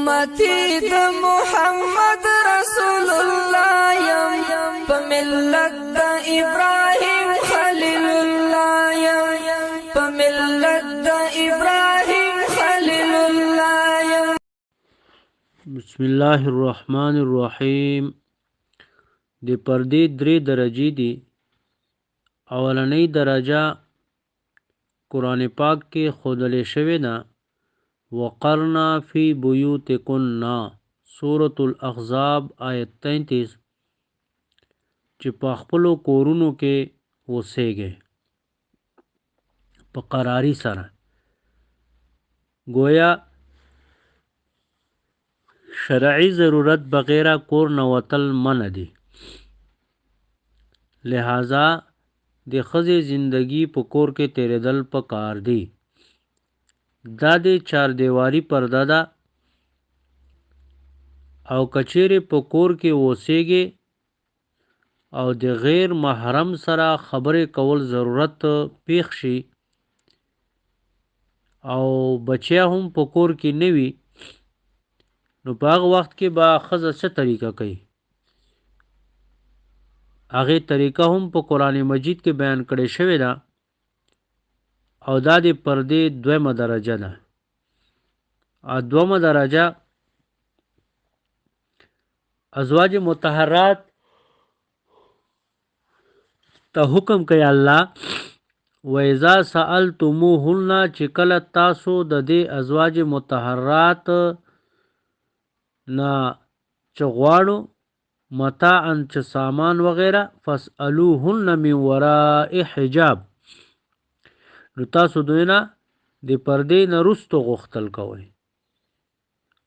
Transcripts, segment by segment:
امتی د محمد رسول الله یم په ملت د ابراهیم خلیل الله یم په ملت د ابراهیم خلیل الله یم. بسم الله الرحمن الرحیم. د پردې درې درجې دي. اولنۍ درجه قرآن پاک کې ښودلې شوې ده، وقرنا فی بیوتکن، سورة الاحزاب آیت 33، چې په خپلو کورونو کې اوسېږئ په قراري سره. گویا شرعي ضرورت بغیر کور نه وتل منع دي، لہذا د ښځې زندگی په کور کې تیریدل پکار دي. دا د چاردیواري پرده ده، او کچېرې په کور کې اوسېږي او د غیر محرم سره خبرې کول ضرورت پیښ شي او بچیا هم په کور کې نه وي، نو په هغه وخت کې به ښځه څه طریقه کوي؟ هغې طریقه هم په قرآن مجید کې بیان کړې شوې ده، او دا د پردې دویمه درجه ده. دویمه درجه ازواج مطهرات ته حکم کوي الله، وَإِذَا سَأَلْتُمُوهُنَّ، چې کله تاسو د دې ازواج مطهرات نه چې غواړو متاعا، چې سامان وغیره، فَاسْأَلُوهُنَّ مِنْ وَرَاءِ حِجاب، نو تاسو دوی نه د پردې نه رستو غوښتل کوئ.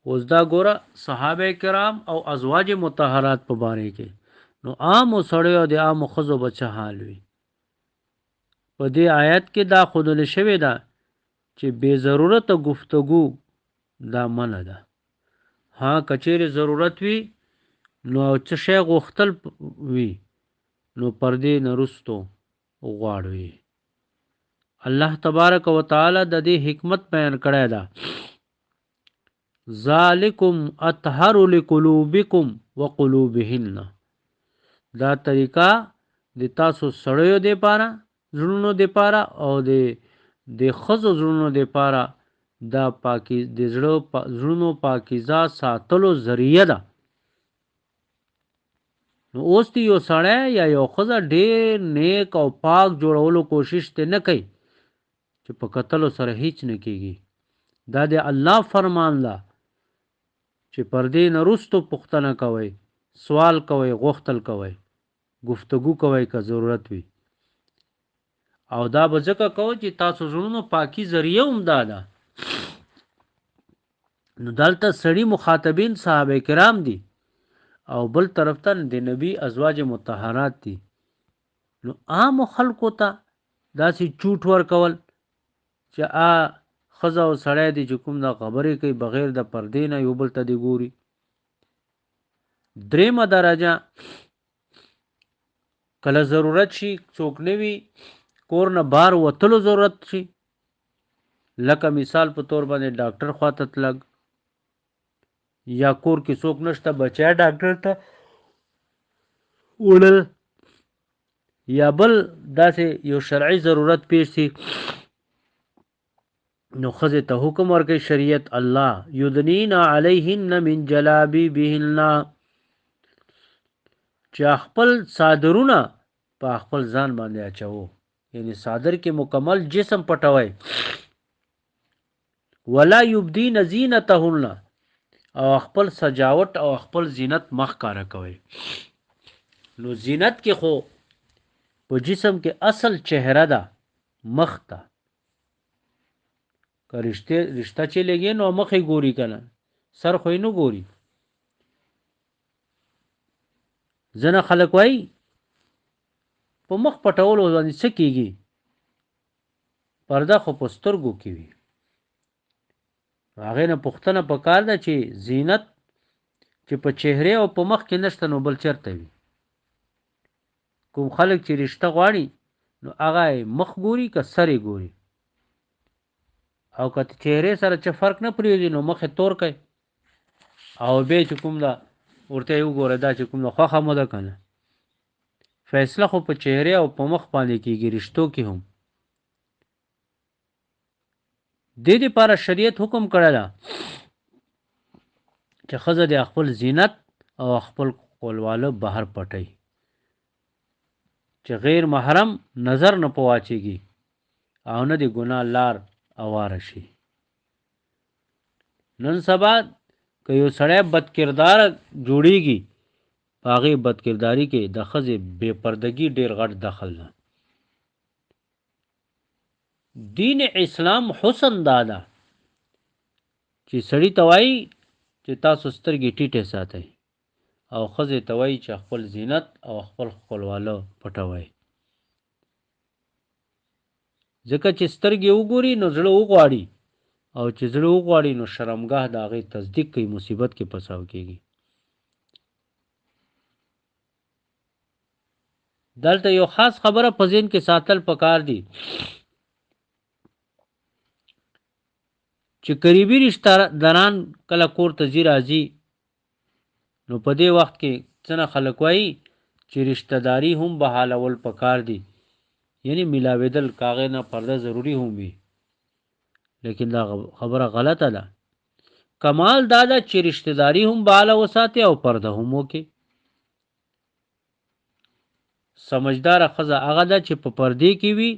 اوس دا ګوره صحابه کرام او ازواج مطهرات په باره کې، نو عامو سړیو د عامو ښځو به څه حال وي؟ په دې آیت کې دا ښودل شوې ده چې بې ضرورته گفتگو دا منع ده. ها کچېرې ضرورت وي نو څه شی غوښتل وي نو پردې نه رستو غواړي. الله تبارک و تعالی د دې حکمت بیان کړی ده، ذالکم اطهر لقلوبکم وقلوبهن، دا طریقه د تاسو سړیو د پاره زړونو د پاره او د ښځو زړونو د پاره دا پاکی د زړونو پاکیزه ساتلو ذریعہ ده. نو اوس دی یو سړی یا یو ښځه ډېر نیک او پاک جوړولو کوشش ته نه کوي چې په کتلو سره هیڅ نه کېږي. دا د الله فرمان ده چې پردې نه رستو پوښتنه کوئ، سوال کوئ، غوښتل کوئ، گفتگو کوئ که ضرورت وي، او دا به ځکه کوئ چې تاسو زړونو پاکی ذریعه هم دا ده. نو دلته سړي مخاطبین صحابه کرام دي او بل طرف ته د نبی ازواج مطهرات دي. نو عام خلکو ته داسې چوټ ورکول چې ښځه او سړی دی چې کوم دا خبرې کوي بغیر د پردې نه یو بل ته دی ګوري. درېمه درجه کله ضرورت شي، څوک نه وي کور نه بار وتلو ضرورت شي، لکه مثال په طور باندې ډاکټر خواته تلګ، یا کور کې څوک نشته بچیا ډاکټر ته وړل، یا بل داسې یو شرعي ضرورت پیښ شي، نو ښځې ته حکم ورکوي شریعت الله، یدنین علیهن من جلابیبهن، چې خپل صادرونه په خپل ځان باندې اچوو، یعنی صادر کې مکمل جسم پټوي. ولا یبدین زینتهن، او خپل سجاوٹ او خپل زینت مخ کاره کوي. نو زینت کې خو په جسم کې اصل چهره ده، مخ ته، که رشته چې لګي نو مخې ګوري کنه، سر خو نه ګوري. ځنه خلک وایي په مخ پټولو باندې څه کېږي، پرده خو په سترګو کې وي. هغې نه پوښتنه پکار ده چې زینت چې په چهره او په مخ کې نشته نو بل چېرته وي. کوم خلک چې رشته غواړي نو هغه مخ ګوري که سر ګوري، او که چهره سره چې فرق نه پرېږدي نو مخ تور کوي. او به چې کوم دا ورته یو ګوره دا چې کوم خوخه مو ده کنه فیصله خو په چهره او په مخ باندې کیږي رشتو کې هم د دې لپاره شریعت حکم کړی دا چې ښځه د خپل زینت او خپل خپلواله بهر پټي چې غیر محرم نظر نه پواچيږي او نه د ګناه لار اواره شي نن سبا که یو سړی بد کردار جوړیږي هغه بد کرداری کې د ښځې بے پردګي ډیر غټ دخل ده دین اسلام حسن دادا چې سړی توای چې تاسو سترګې ټیټه ساتئ او ښځې توای چې خپل زینت او خپل خپلواله پټوي ځکه چې سترګې وګوري نو زړه وغواړي او چې زړه وغواړي نو شرمګاه د هغې تصدیق کوي مصیبت کې پساو کېږي دلته یو خاص خبره په ذهن کې ساتل پکار دي چې قریبي رشتہ داران کله کور ته ځي راځي نو په دې وخت کې څنګه خلک وایي چې رشتہ داری هم به حالول پکار دي یعنی ملاویدل کاغه نه پرده ضروری هم وي لیکن دا خبره غلطه ده کمال دا ده چې رشتہ داری هم بالا وساتي او پرده هم وکي سمجھدار ښځه هغه ده چې په پردې کې وي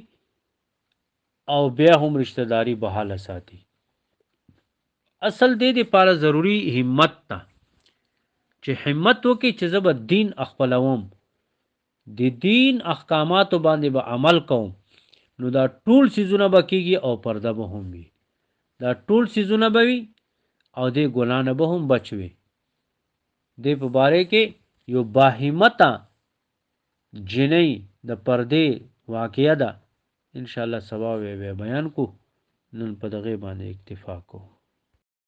او بیا هم رشتہ داری بحاله ساتي اصل دې لپاره ضروری همت ده چې همت وکي چې زه به دین خپلوم د دین احکاماتو باندې به عمل کوم نو دا ټول سيزونه به کېږي او پرده به هم وي دا ټول سيزونه به وي او د ګناه نه به هم بچوي دې په باره کې یو باهمته جنۍ د پردې واقعه ده ان شاء الله سبا به بیان کو نن په دغه باندې اکتفا کو